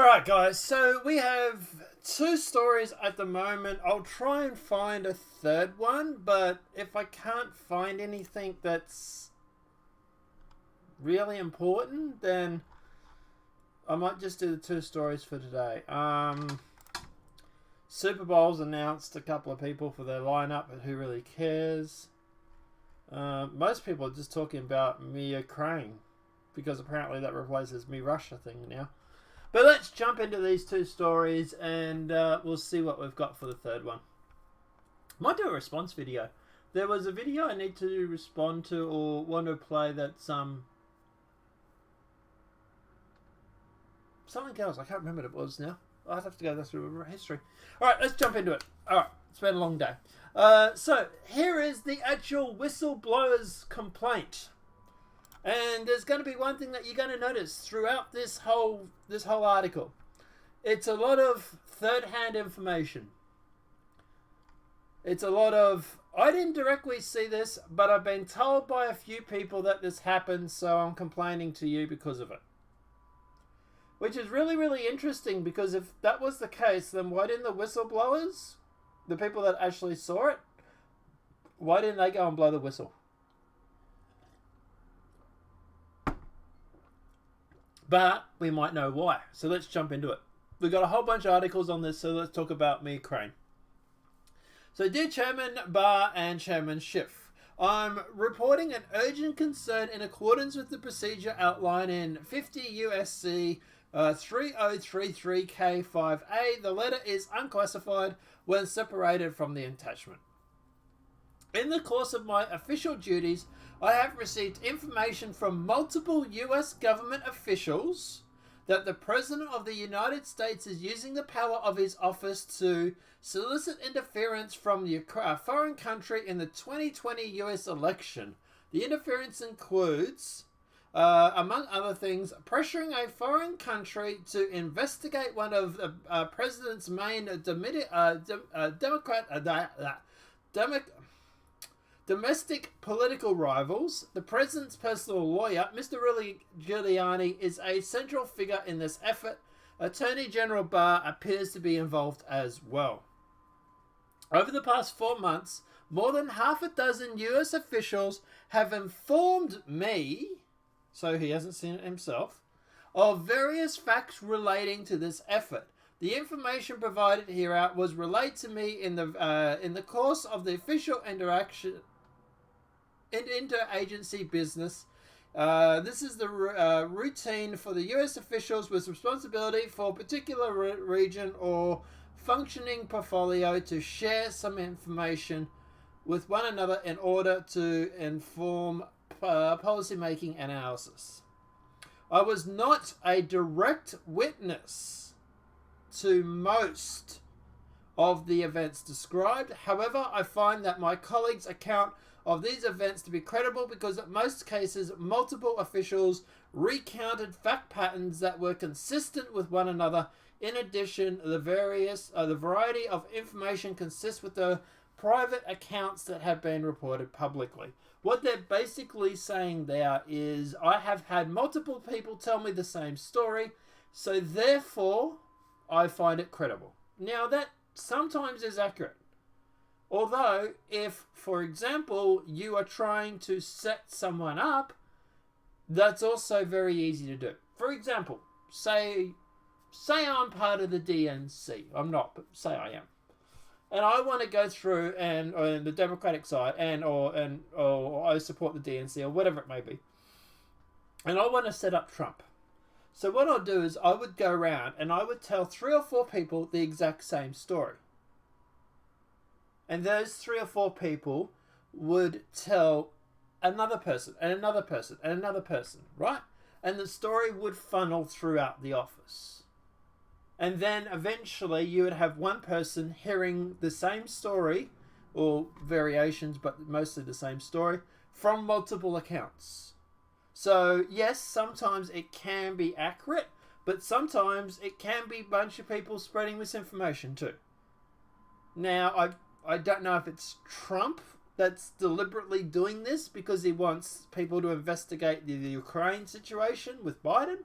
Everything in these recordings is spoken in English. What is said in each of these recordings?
Alright guys, so we have two stories at the moment. I'll try and find a third one, but if I can't find anything that's really important, then I might just do the two stories for today. Super Bowl's announced a couple of people for their lineup, but who really cares? Most people are just talking about Mia Crane, because apparently that replaces Me Russia thing now. But let's jump into these two stories and we'll see what we've got for the third one. Might do a response video. There was a video I need to respond to or want to play that's something else. I can't remember what it was now. I'll have to go through history. Alright, let's jump into it. Alright, it's been a long day. So, here is the actual whistleblower's complaint. And there's going to be one thing that you're going to notice throughout this whole article. It's a lot of third-hand information. It's a lot of, I didn't directly see this, but I've been told by a few people that this happened, so I'm complaining to you because of it. Which is really, really interesting, because if that was the case, then why didn't the whistleblowers, the people that actually saw it, why didn't they go and blow the whistle? But we might know why. So let's jump into it. We've got a whole bunch of articles on this, so let's talk about Mia Crane. So, dear Chairman Barr and Chairman Schiff, I'm reporting an urgent concern in accordance with the procedure outlined in 50 USC 3033K5A. The letter is unclassified when separated from the attachment. In the course of my official duties, I have received information from multiple US government officials that the President of the United States is using the power of his office to solicit interference from a foreign country in the 2020 US election. The interference includes, among other things, pressuring a foreign country to investigate one of the President's main domestic political rivals. The President's personal lawyer, Mr. Rudy Giuliani, is a central figure in this effort. Attorney General Barr appears to be involved as well. Over the past 4 months, more than half a dozen US officials have informed me, so he hasn't seen it himself, of various facts relating to this effort. The information provided here was relayed to me in the course of the official interagency business. This is the routine for the U.S. officials with responsibility for a particular region or functioning portfolio to share some information with one another in order to inform policymaking analysis. I was not a direct witness to most of the events described. However, I find that my colleagues' account of these events to be credible because in most cases multiple officials recounted fact patterns that were consistent with one another. In addition, the variety of information consists with the private accounts that have been reported publicly. What they're basically saying there is, I have had multiple people tell me the same story, so therefore I find it credible. Now that sometimes is accurate. Although, if, for example, you are trying to set someone up, that's also very easy to do. For example, say I'm part of the DNC. I'm not, but say I am. And I want to go through and on the Democratic side or I support the DNC or whatever it may be. And I want to set up Trump. So what I'll do is I would go around and I would tell 3 or 4 people the exact same story. And those 3 or 4 people would tell another person and another person and another person, right? And the story would funnel throughout the office. And then eventually you would have one person hearing the same story, or variations, but mostly the same story, from multiple accounts. So yes, sometimes it can be accurate, but sometimes it can be a bunch of people spreading misinformation too. Now, I don't know if it's Trump that's deliberately doing this because he wants people to investigate the Ukraine situation with Biden,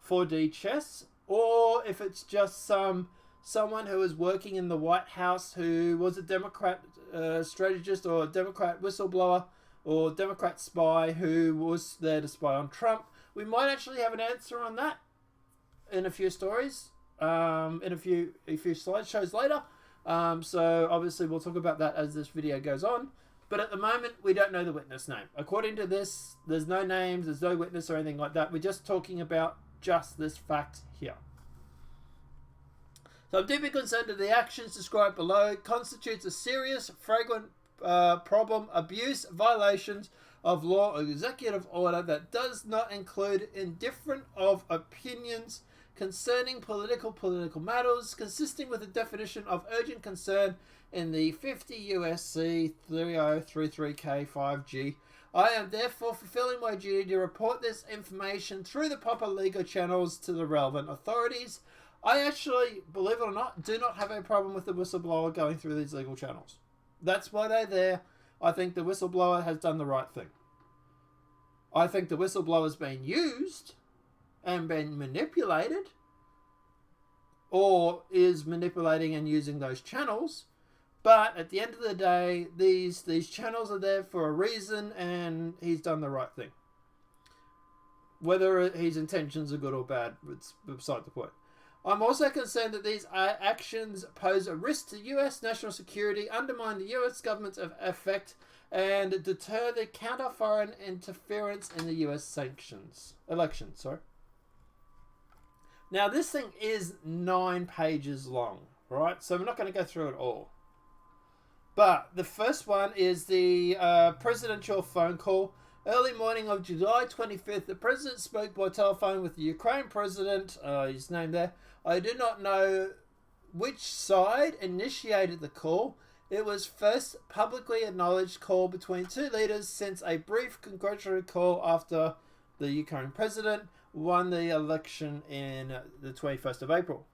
4D chess, or if it's just someone who is working in the White House who was a Democrat strategist or a Democrat whistleblower or Democrat spy who was there to spy on Trump. We might actually have an answer on that in a few stories, in a few slideshows later. So obviously we'll talk about that as this video goes on. But at the moment, we don't know the witness name. According to this, there's no names, there's no witness or anything like that. We're just talking about just this fact here. So I'm deeply concerned that the actions described below constitutes a serious, flagrant problem, abuse, violations of law or executive order that does not include indifference of opinions concerning political matters, consisting with the definition of urgent concern in the 50 U.S.C. 3033K5G. I am therefore fulfilling my duty to report this information through the proper legal channels to the relevant authorities. I actually, believe it or not, do not have a problem with the whistleblower going through these legal channels. That's why they're there. I think the whistleblower has done the right thing. I think the whistleblower's been used and been manipulated, or is manipulating and using those channels. But at the end of the day, these channels are there for a reason, and he's done the right thing. Whether his intentions are good or bad, it's beside the point. I'm also concerned that these actions pose a risk to U.S. national security, undermine the U.S. government's effect, and deter the counter-foreign interference in the U.S. elections. Now, this thing is 9 pages long, right? So we're not going to go through it all. But the first one is the presidential phone call. Early morning of July 25th, the president spoke by telephone with the Ukraine president, his name there. I do not know which side initiated the call. It was first publicly acknowledged call between two leaders since a brief congratulatory call after the Ukraine president won the election in the 21st of April.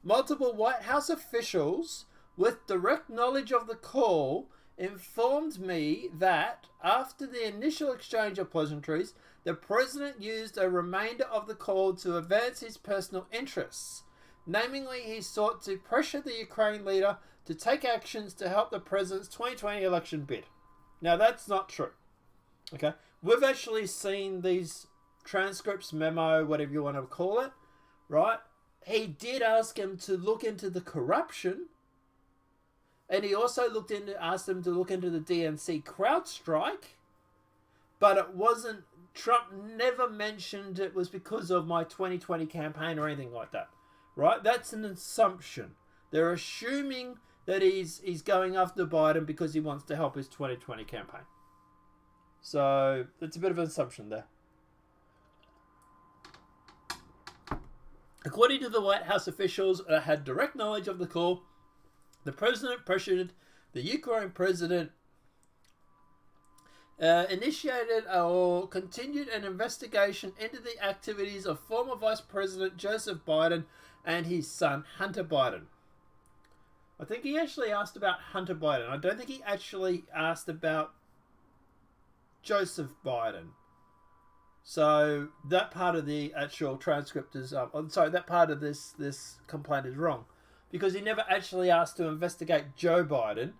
Multiple White House officials with direct knowledge of the call informed me that after the initial exchange of pleasantries, the president used a remainder of the call to advance his personal interests. Namely, he sought to pressure the Ukraine leader to take actions to help the president's 2020 election bid. Now, that's not true. Okay? We've actually seen these transcripts, memo, whatever you want to call it, right? He did ask him to look into the corruption, and he also asked him to look into the DNC CrowdStrike, but it wasn't, Trump never mentioned it was because of my 2020 campaign or anything like that, right? That's an assumption. They're assuming that he's going after Biden because he wants to help his 2020 campaign. So it's a bit of an assumption there. According to the White House officials that had direct knowledge of the call, the president pressured the Ukraine president, initiated or continued an investigation into the activities of former Vice President Joseph Biden and his son Hunter Biden. I think he actually asked about Hunter Biden. I don't think he actually asked about Joseph Biden. So that part of the actual transcript is, that part of this complaint is wrong. Because he never actually asked to investigate Joe Biden,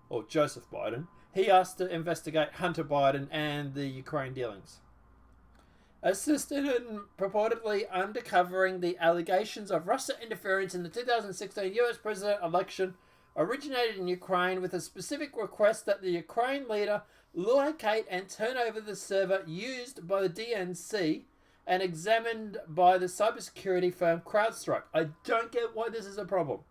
or Joseph Biden. He asked to investigate Hunter Biden and the Ukraine dealings. Assisted in purportedly uncovering the allegations of Russia interference in the 2016 US president election originated in Ukraine with a specific request that the Ukraine leader locate and turn over the server used by the DNC and examined by the cybersecurity firm CrowdStrike. I don't get why this is a problem.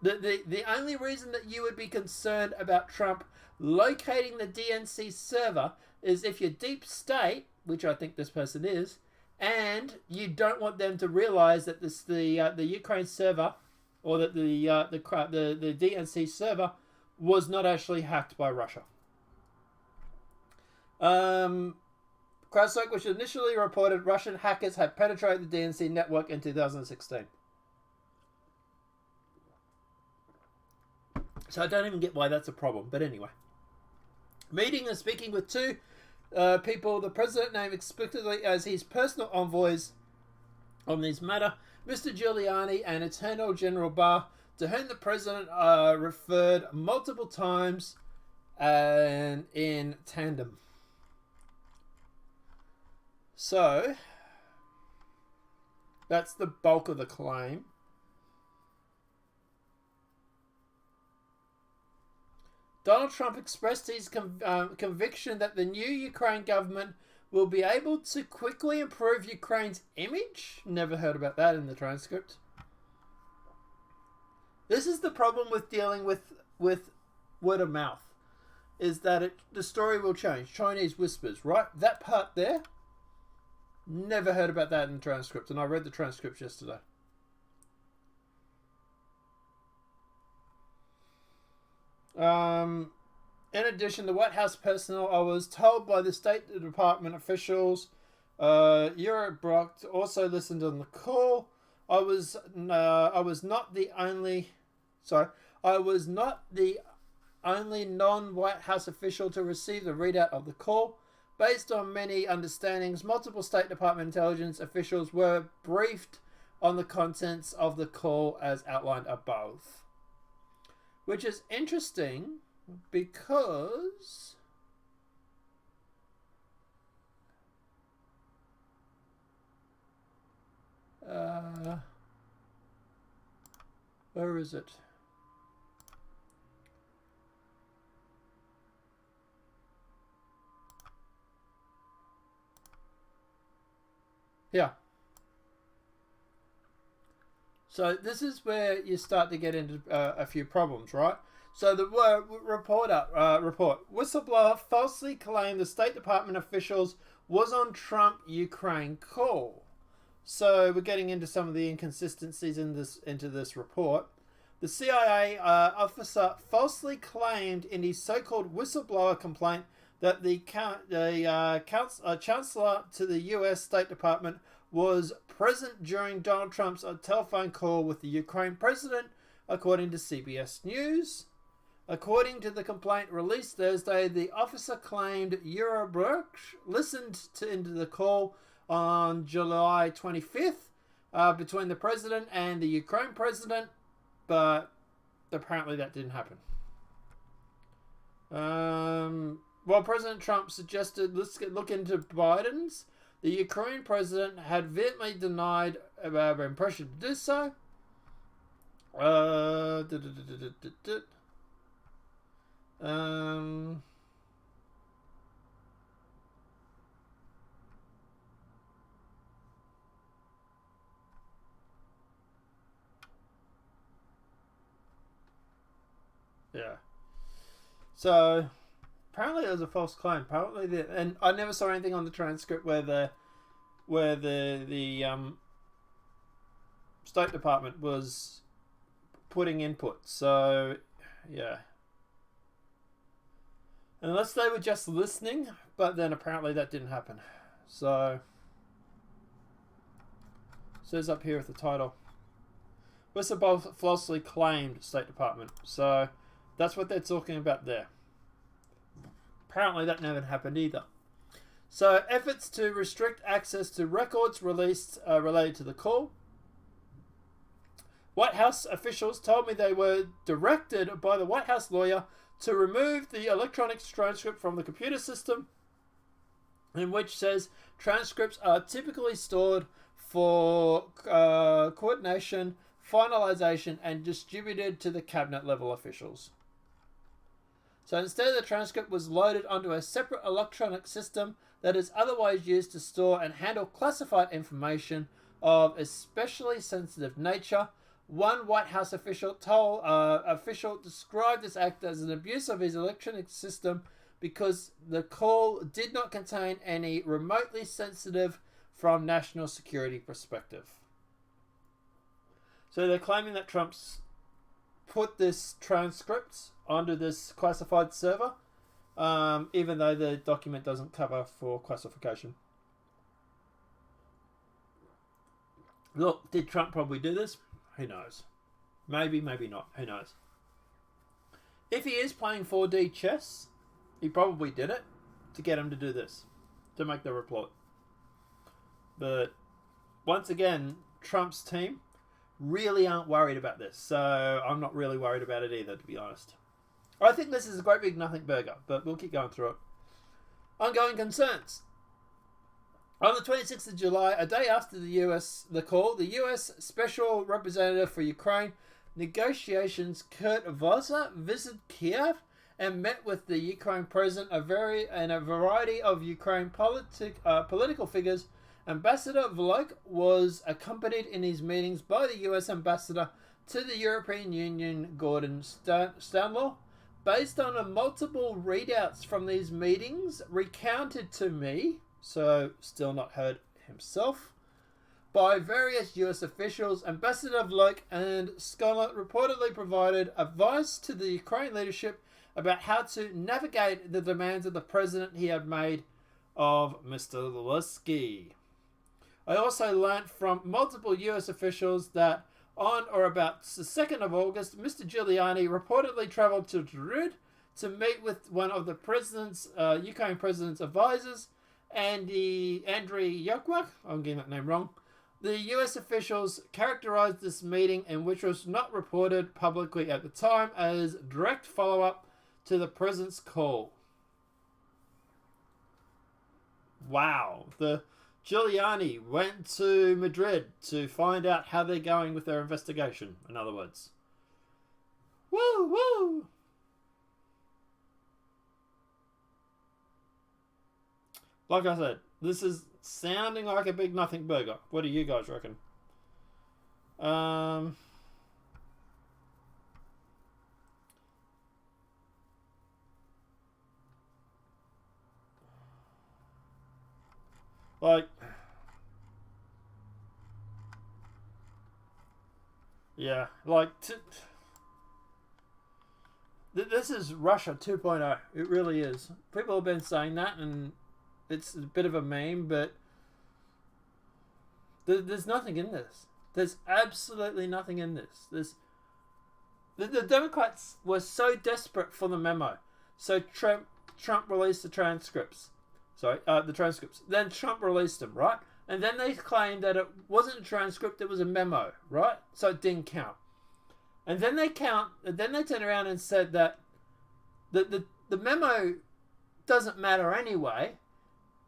The only reason that you would be concerned about Trump locating the DNC server is if you're deep state, which I think this person is, and you don't want them to realize that the Ukraine server or that the DNC server was not actually hacked by Russia. CrowdStrike, which initially reported Russian hackers had penetrated the DNC network in 2016. So I don't even get why that's a problem, but anyway. Meeting and speaking with two people the president named explicitly as his personal envoys on this matter, Mr. Giuliani and Attorney General Barr, to whom the president referred multiple times and in tandem. So, that's the bulk of the claim. Donald Trump expressed his conviction that the new Ukraine government will be able to quickly improve Ukraine's image. Never heard about that in the transcript. This is the problem with dealing with word of mouth, is that the story will change. Chinese whispers, right? That part there, never heard about that in the transcript, and I read the transcript yesterday. In addition, the White House personnel, I was told by the State Department officials, Europe Brock also listened on the call. I was not the only non-White House official to receive the readout of the call. Based on many understandings, multiple State Department intelligence officials were briefed on the contents of the call as outlined above. Which is interesting because where is it? Yeah. So this is where you start to get into a few problems, right? So the report, whistleblower falsely claimed the State Department officials was on Trump-Ukraine call. So we're getting into some of the inconsistencies into this report. The CIA officer falsely claimed in his so-called whistleblower complaint that the chancellor to the U.S. State Department was present during Donald Trump's telephone call with the Ukraine president, according to CBS News. According to the complaint released Thursday, the officer claimed Eurobrook listened into the call on July 25th between the president and the Ukraine president, but apparently that didn't happen. While President Trump suggested let's look into Biden's, the Ukraine president had vehemently denied being pressured to do so. Yeah. So apparently it was a false claim. Apparently, and I never saw anything on the transcript where the State Department was putting input. So yeah. Unless they were just listening, but then apparently that didn't happen. So, it says up here at the title, whistleblower falsely claimed State Department. So, that's what they're talking about there. Apparently that never happened either. So, efforts to restrict access to records released related to the call. White House officials told me they were directed by the White House lawyer to remove the electronic transcript from the computer system, in which says transcripts are typically stored for coordination, finalization, and distributed to the cabinet level officials. So instead, the transcript was loaded onto a separate electronic system that is otherwise used to store and handle classified information of especially sensitive nature. One White House official described this act as an abuse of his electronic system because the call did not contain any remotely sensitive from national security perspective. So they're claiming that Trump's put this transcript onto this classified server, even though the document doesn't cover for classification. Look, did Trump probably do this? Who knows? Maybe, maybe not. Who knows? If he is playing 4D chess, he probably did it to get him to do this, to make the report. But once again, Trump's team really aren't worried about this. So I'm not really worried about it either, to be honest. I think this is a great big nothing burger, but we'll keep going through it. Ongoing concerns. On the 26th of July, a day after the U.S. Special Representative for Ukraine negotiations, Kurt Vosa, visited Kiev and met with the Ukraine president and a variety of Ukraine political figures. Ambassador Volok was accompanied in his meetings by the U.S. ambassador to the European Union, Gordon Stanlaw. Based on the multiple readouts from these meetings recounted to me, so still not heard himself, by various US officials, Ambassador Volok and Scholar reportedly provided advice to the Ukraine leadership about how to navigate the demands of the president he had made of Mr. Zelensky. I also learnt from multiple US officials that on or about the 2nd of August, Mr. Giuliani reportedly travelled to Chute to meet with one of the Ukraine president's advisors, Andriy Yermak. I'm getting that name wrong. The US officials characterized this meeting, in which was not reported publicly at the time, as direct follow-up to the president's call. Wow. The Giuliani went to Madrid to find out how they're going with their investigation, in other words. Woo, woo! Like I said, this is sounding like a big nothing burger. What do you guys reckon? Like, yeah, like, this is Russia 2.0. It really is. People have been saying that, and it's a bit of a meme, but there's nothing in this. There's absolutely nothing in this. The Democrats were so desperate for the memo, so Trump released the transcripts. The transcripts. Then Trump released them, right? And then they claimed that it wasn't a transcript, it was a memo, right? So it didn't count. And then they turned around and said that the memo doesn't matter anyway,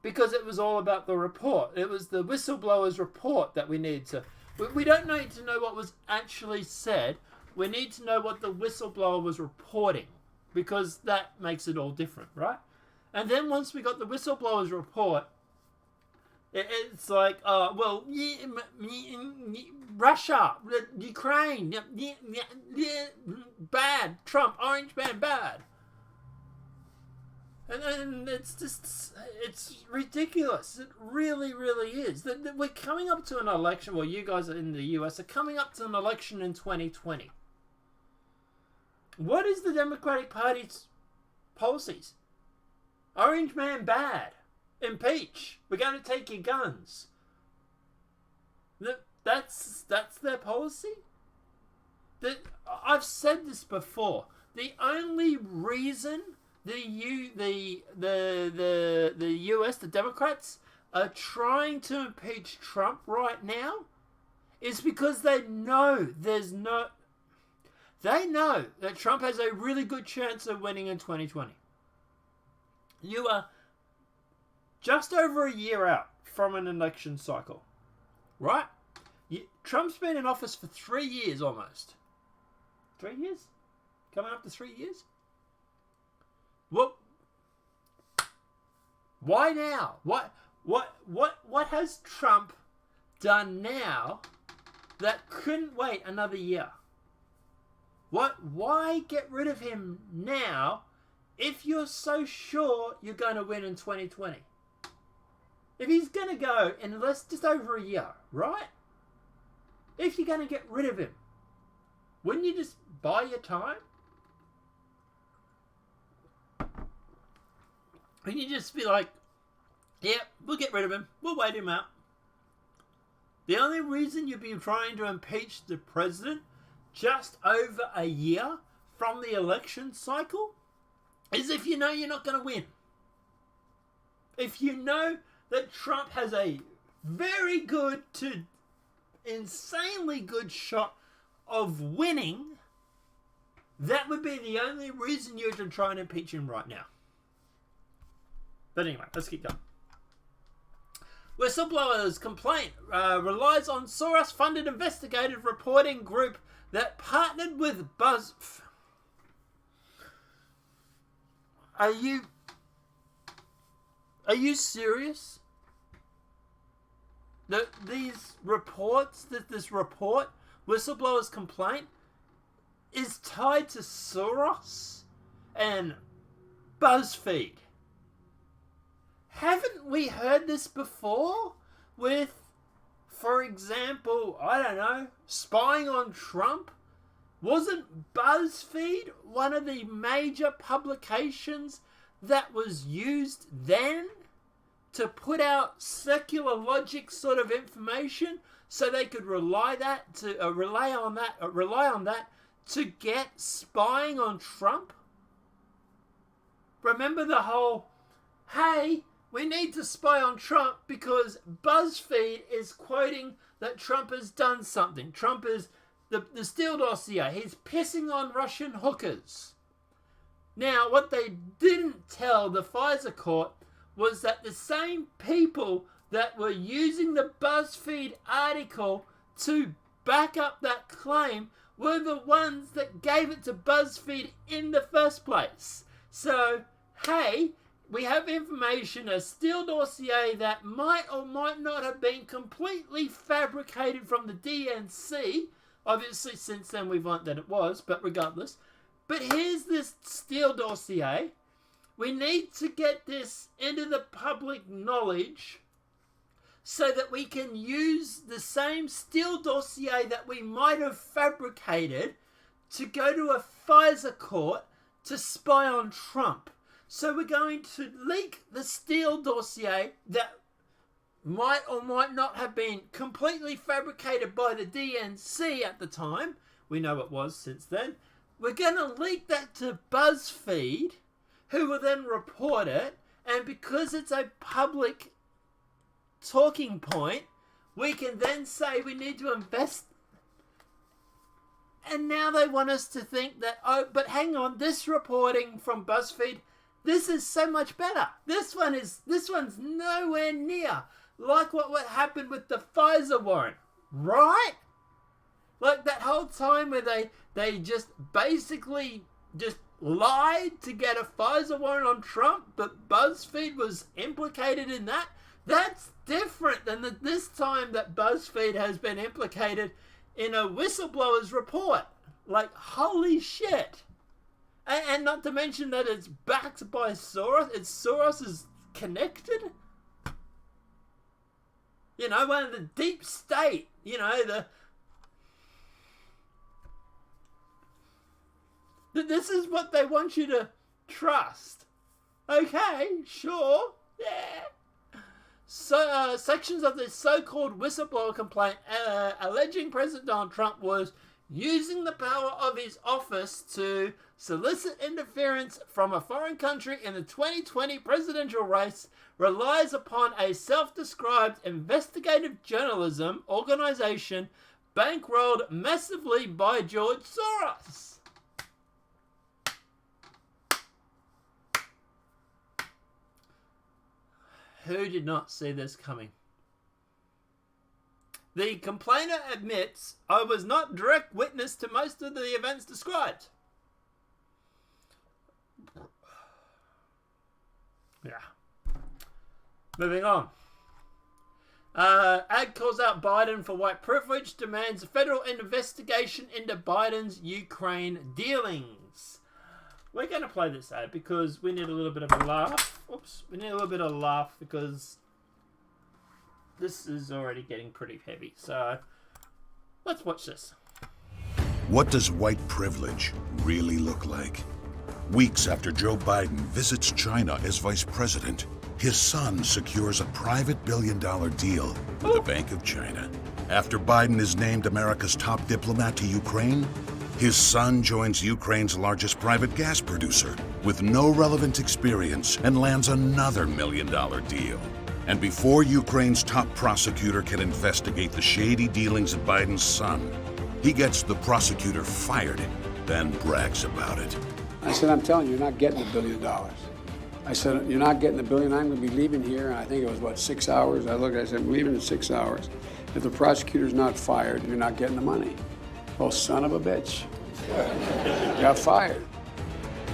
because it was all about the report. It was the whistleblower's report that we need to... We don't need to know what was actually said. We need to know what the whistleblower was reporting, because that makes it all different, right? And then once we got the whistleblower's report, it's like, Russia, Ukraine, bad, Trump, orange man, bad. And it's just, it's ridiculous. It really, really is. We're coming up to an election, well, you guys in the US are coming up to an election in 2020. What is the Democratic Party's policies? Orange man bad. Impeach. We're going to take your guns. That's their policy? I've said this before. The only reason the US, the Democrats, are trying to impeach Trump right now is because they know that Trump has a really good chance of winning in 2020. You are just over a year out from an election cycle, right? Trump's been in office for 3 years almost. 3 years? Coming up to 3 years? Well, why now? What has Trump done now that couldn't wait another year? Why get rid of him now if you're so sure you're going to win in 2020? If he's going to go in just over a year, right? If you're going to get rid of him, wouldn't you just buy your time? Wouldn't you just be like, yeah, we'll get rid of him. We'll wait him out. The only reason you'd be trying to impeach the president just over a year from the election cycle is if you know you're not going to win. If you know that Trump has a very good to insanely good shot of winning, that would be the only reason you should try and impeach him right now. But anyway, let's keep going. Whistleblower's complaint relies on Soros-funded investigative reporting group that partnered with BuzzFeed. Are you serious? These reports, this report, Whistleblower's complaint, is tied to Soros and BuzzFeed. Haven't we heard this before with, for example, I don't know, spying on Trump? Wasn't BuzzFeed one of the major publications that was used then to put out secular logic sort of information so they could rely on that to get spying on Trump? Remember the whole, hey, we need to spy on Trump because BuzzFeed is quoting that Trump has done something. Trump is the Steele dossier. He's pissing on Russian hookers. Now, what they didn't tell the FISA court was that the same people that were using the BuzzFeed article to back up that claim were the ones that gave it to BuzzFeed in the first place. So, hey, we have information, a Steele dossier that might or might not have been completely fabricated from the DNC. Obviously, since then we've learned that it was, but regardless. But here's this Steele dossier. We need to get this into the public knowledge so that we can use the same Steele dossier that we might have fabricated to go to a FISA court to spy on Trump. So we're going to leak the Steele dossier that might or might not have been completely fabricated by the DNC at the time. We know it was since then. We're going to leak that to BuzzFeed, who will then report it. And because it's a public talking point, we can then say we need to invest. And now they want us to think that, oh, but hang on, this reporting from BuzzFeed, this is so much better. This one's nowhere near like what would happen with the FISA warrant, right? Like that whole time where they just basically just lied to get a FISA warrant on Trump, but BuzzFeed was implicated in that. That's different than this time that BuzzFeed has been implicated in a whistleblower's report. Like, holy shit. And not to mention that it's backed by Soros. Soros is connected. You know, one of the deep state. You know, this is what they want you to trust. Okay, sure, yeah. So, sections of this so-called whistleblower complaint alleging President Donald Trump was using the power of his office to solicit interference from a foreign country in the 2020 presidential race relies upon a self-described investigative journalism organization bankrolled massively by George Soros. Who did not see this coming? The complainer admits, I was not direct witness to most of the events described. Yeah. Moving on. Ad calls out Biden for white privilege, demands a federal investigation into Biden's Ukraine dealings. We're going to play this ad because we need a little bit of a laugh. Oops. We need a little bit of a laugh because this is already getting pretty heavy. So let's watch this. What does white privilege really look like? Weeks after Joe Biden visits China as vice president, his son secures a private billion-dollar deal with the Bank of China. After Biden is named America's top diplomat to Ukraine, his son joins Ukraine's largest private gas producer with no relevant experience and lands another $1 million deal. And before Ukraine's top prosecutor can investigate the shady dealings of Biden's son, he gets the prosecutor fired, then brags about it. I said, I'm telling you, you're not getting $1 billion. I said, you're not getting $1 billion. I'm going to be leaving here. And I think it was, 6 hours? I looked, I said, I'm leaving in 6 hours. If the prosecutor's not fired, you're not getting the money. Oh, son of a bitch. Got fired.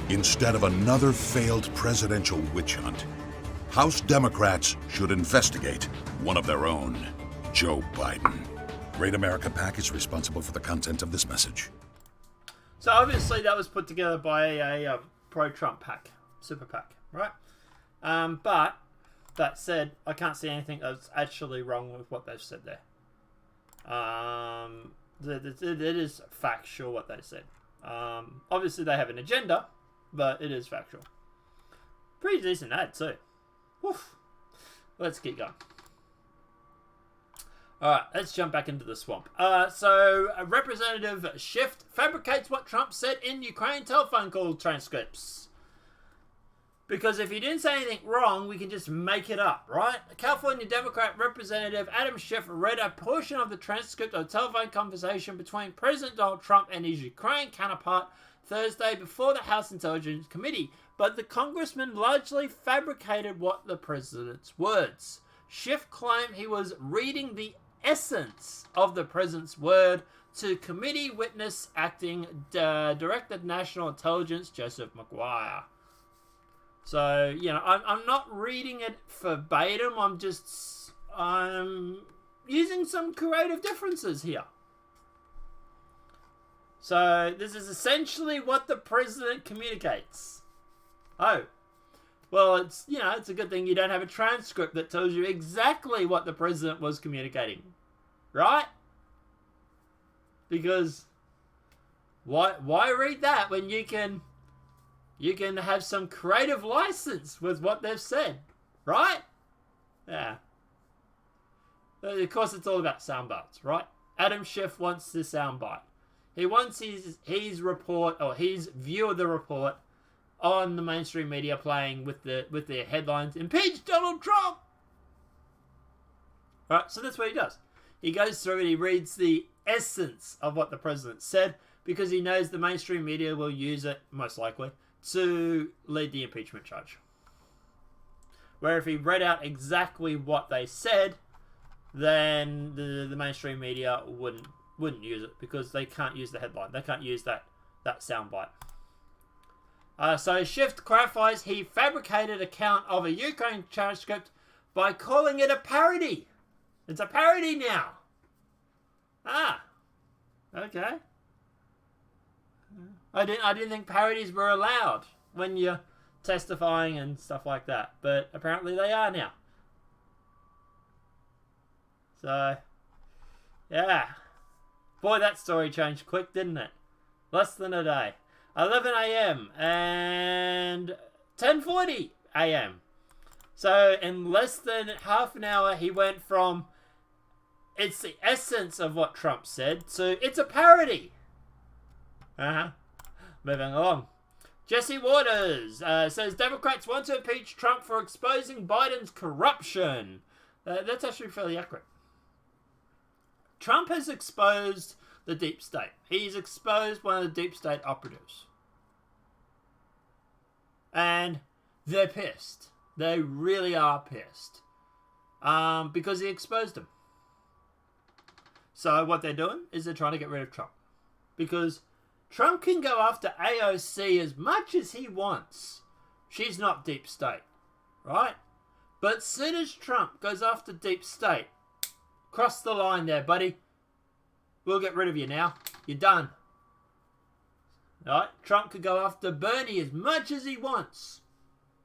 Instead of another failed presidential witch hunt, House Democrats should investigate one of their own, Joe Biden. Great America PAC is responsible for the content of this message. So obviously that was put together by a pro-Trump PAC, super PAC, right? But that said, I can't see anything that's actually wrong with what they've said there. It is factual what they said. Obviously they have an agenda, but it is factual. Pretty decent ad too. Woof. Let's get going. Alright, let's jump back into the swamp. So Representative Schiff fabricates what Trump said in Ukraine telephone call transcripts. Because if he didn't say anything wrong, we can just make it up, right? California Democrat Representative Adam Schiff read a portion of the transcript of a telephone conversation between President Donald Trump and his Ukraine counterpart Thursday before the House Intelligence Committee. But the congressman largely fabricated what the president's words. Schiff claimed he was reading the essence of the president's word to committee witness acting Director of National Intelligence Joseph McGuire. So, you know, I'm not reading it verbatim. I'm using some creative differences here. So, this is essentially what the president communicates. Oh. Well, it's a good thing you don't have a transcript that tells you exactly what the president was communicating. Right? Because why read that when you can have some creative license with what they've said, right? Yeah. Of course, it's all about soundbites, right? Adam Schiff wants the soundbite. He wants his report or his view of the report on the mainstream media playing with their headlines, "Impeach Donald Trump." Right, so that's what he does. He goes through and he reads the essence of what the president said because he knows the mainstream media will use it, most likely, to lead the impeachment charge. Where if he read out exactly what they said, then the mainstream media wouldn't use it because they can't use the headline. They can't use that soundbite. So Schiff clarifies he fabricated account of a Ukraine transcript by calling it a parody. It's a parody now. Okay. I didn't think parodies were allowed when you're testifying and stuff like that, but apparently they are now. So, yeah. Boy, that story changed quick, didn't it? Less than a day. 11 a.m. and 10:40 a.m. So in less than half an hour, he went from it's the essence of what Trump said to it's a parody. Moving along. Jesse Waters says Democrats want to impeach Trump for exposing Biden's corruption. That's actually fairly accurate. Trump has exposed the deep state. He's exposed one of the deep state operatives. And they're pissed. They really are pissed. Because he exposed them. So what they're doing is they're trying to get rid of Trump. Because Trump can go after AOC as much as he wants. She's not deep state. Right? But as soon as Trump goes after deep state, cross the line there, buddy. We'll get rid of you now. You're done. Right? Trump could go after Bernie as much as he wants.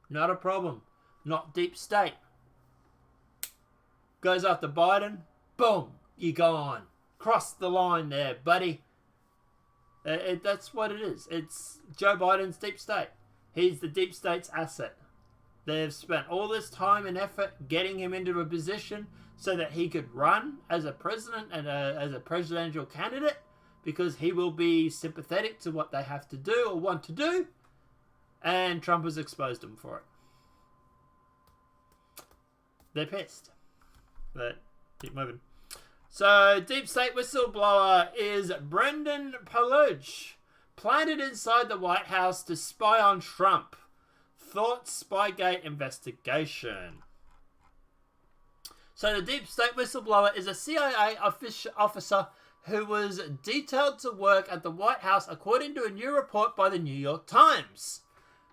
Not a problem. Not deep state. Goes after Biden. Boom. You're gone. Cross the line there, buddy. That's what it is. It's Joe Biden's deep state. He's the deep state's asset. They've spent all this time and effort getting him into a position so that he could run as a president and as a presidential candidate because he will be sympathetic to what they have to do or want to do. And Trump has exposed him for it. they're pissed. But keep moving. So, deep state whistleblower is Brendan Paluch, planted inside the White House to spy on Trump. Thoughts Spygate investigation. So, the deep state whistleblower is a CIA officer who was detailed to work at the White House according to a new report by the New York Times.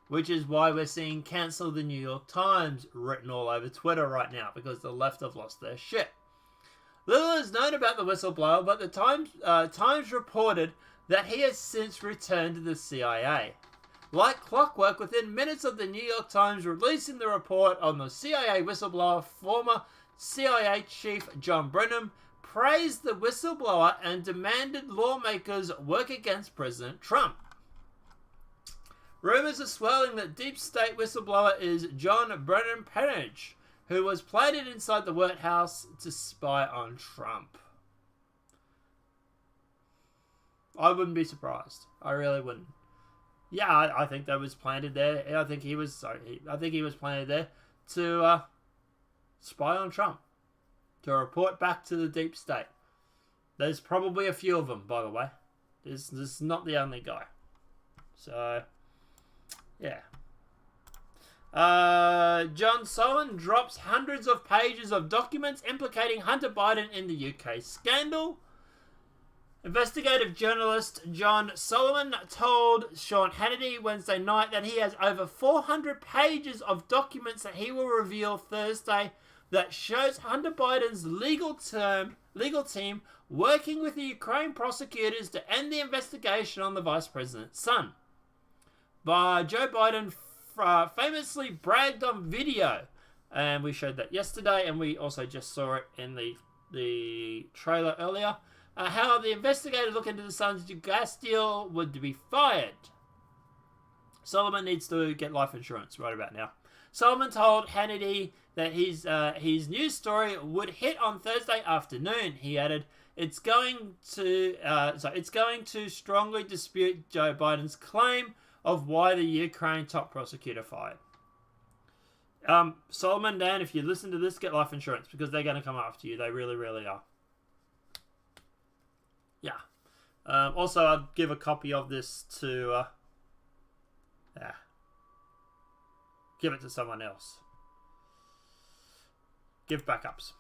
Which is why we're seeing cancel the New York Times written all over Twitter right now, because the left have lost their shit. Little is known about the whistleblower, but the Times reported that he has since returned to the CIA. Like clockwork, within minutes of the New York Times releasing the report on the CIA whistleblower, former CIA Chief John Brennan praised the whistleblower and demanded lawmakers work against President Trump. Rumors are swirling that deep state whistleblower is John Brennan Penage, who was planted inside the White House to spy on Trump. I wouldn't be surprised. I really wouldn't. Yeah, I think that was planted there. I think he was planted there to spy on Trump, to report back to the deep state. There's probably a few of them, by the way. This is not the only guy. So, yeah. John Solomon drops hundreds of pages of documents implicating Hunter Biden in the UK scandal. Investigative journalist John Solomon told Sean Hannity Wednesday night that he has over 400 pages of documents that he will reveal Thursday that shows Hunter Biden's legal team working with the Ukraine prosecutors to end the investigation on the vice president's son. Joe Biden famously bragged on video, and we showed that yesterday, and we also just saw it in the trailer earlier, how the investigators look into the son's gas deal would be fired. Solomon needs to get life insurance right about now. Solomon told Hannity that his news story would hit on Thursday afternoon. He added, "It's going to strongly dispute Joe Biden's claim of why the Ukraine top prosecutor fired." Solomon, Dan, if you listen to this, get life insurance, because they're going to come after you. They really, really are. Yeah. Also, I'd give a copy of this to... give it to someone else. Give backups.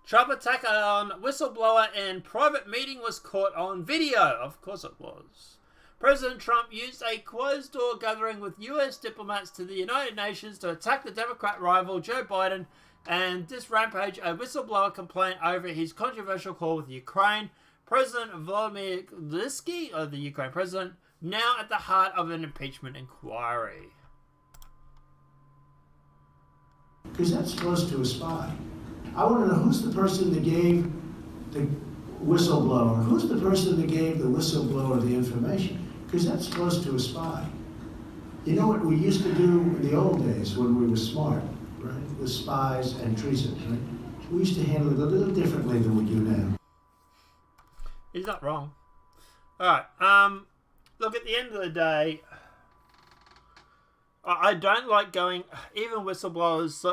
Trump attack on whistleblower in private meeting was caught on video. Of course it was. President Trump used a closed-door gathering with U.S. diplomats to the United Nations to attack the Democrat rival Joe Biden and disrampage a whistleblower complaint over his controversial call with Ukraine. President Volodymyr Zelensky, the Ukraine president, now at the heart of an impeachment inquiry. Because that's close to a spy. I want to know who's the person that gave the whistleblower, who's the person that gave the whistleblower the information? Because that's close to a spy. You know what we used to do in the old days when we were smart, right? With spies and treason, right? We used to handle it a little differently than we do now. He's not wrong. Alright, look, at the end of the day, I don't like going, even whistleblowers,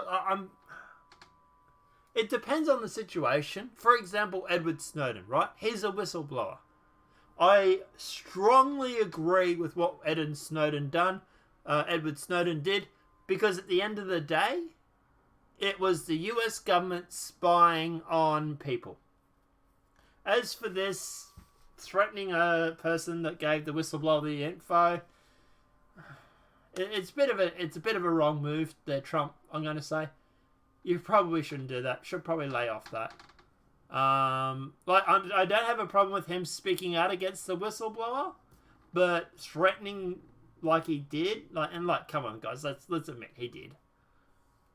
it depends on the situation. For example, Edward Snowden, right? He's a whistleblower. I strongly agree with what Edward Snowden did, because at the end of the day, it was the US government spying on people. As for this, threatening a person that gave the whistleblower the info, it's a bit of a wrong move there, Trump, I'm going to say. You probably shouldn't do that. Should probably lay off that. I don't have a problem with him speaking out against the whistleblower, but threatening like he did, come on, guys, let's admit he did.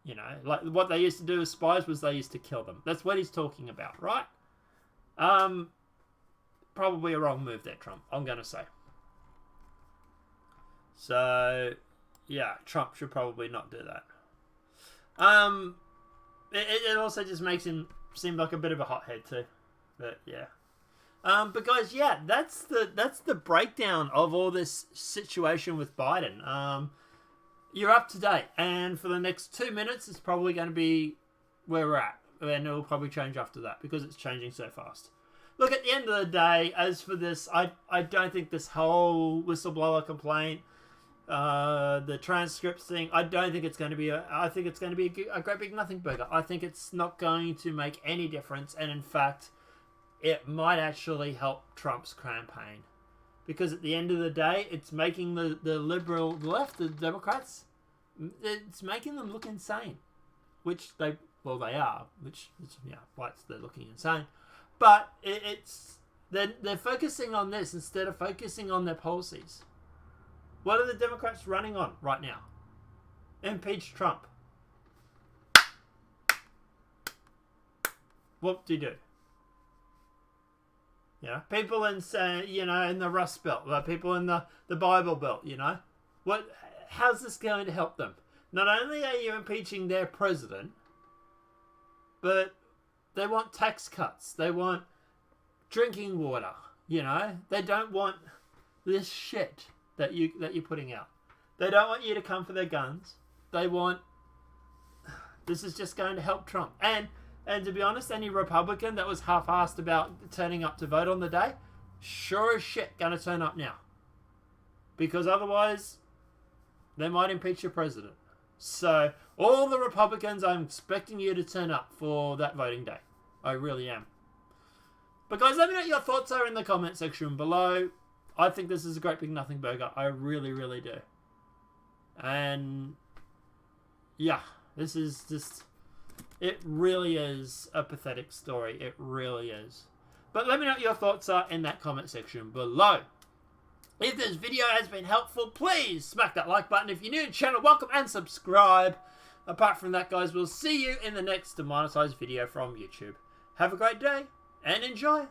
You know, like what they used to do with spies was they used to kill them. That's what he's talking about, right? Probably a wrong move there, Trump, I'm going to say. So, yeah, Trump should probably not do that. It also just makes him seem like a bit of a hothead too. But yeah. But guys, yeah, that's the breakdown of all this situation with Biden. You're up to date, and for the next 2 minutes, it's probably going to be where we're at. And it'll probably change after that because it's changing so fast. Look, at the end of the day, as for this, I don't think this whole whistleblower complaint, the transcript thing, I don't think it's going to be I think it's going to be a great big nothing burger. I think it's not going to make any difference. And in fact, it might actually help Trump's campaign. Because at the end of the day, it's making the liberal left, the Democrats, it's making them look insane. Which they are. Which is, why they're looking insane. But they're focusing on this instead of focusing on their policies. What are the Democrats running on right now? Impeach Trump. What do you do? People in in the Rust Belt, people in the Bible Belt, how's this going to help them? Not only are you impeaching their president, but they want tax cuts. They want drinking water. They don't want this shit that you're putting out. They don't want you to come for their guns. They want. This is just going to help Trump. And to be honest, any Republican that was half-assed about turning up to vote on the day, sure as shit going to turn up now, because otherwise they might impeach your president. So all the Republicans, I'm expecting you to turn up for that voting day. I really am. But guys, let me know what your thoughts are in the comment section below. I think this is a great big nothing burger. I really, really do. And yeah, this is just, it really is a pathetic story. It really is. But let me know what your thoughts are in that comment section below. If this video has been helpful, please smack that like button. If you're new to the channel, welcome and subscribe. Apart from that, guys, we'll see you in the next demonetized video from YouTube. Have a great day and enjoy.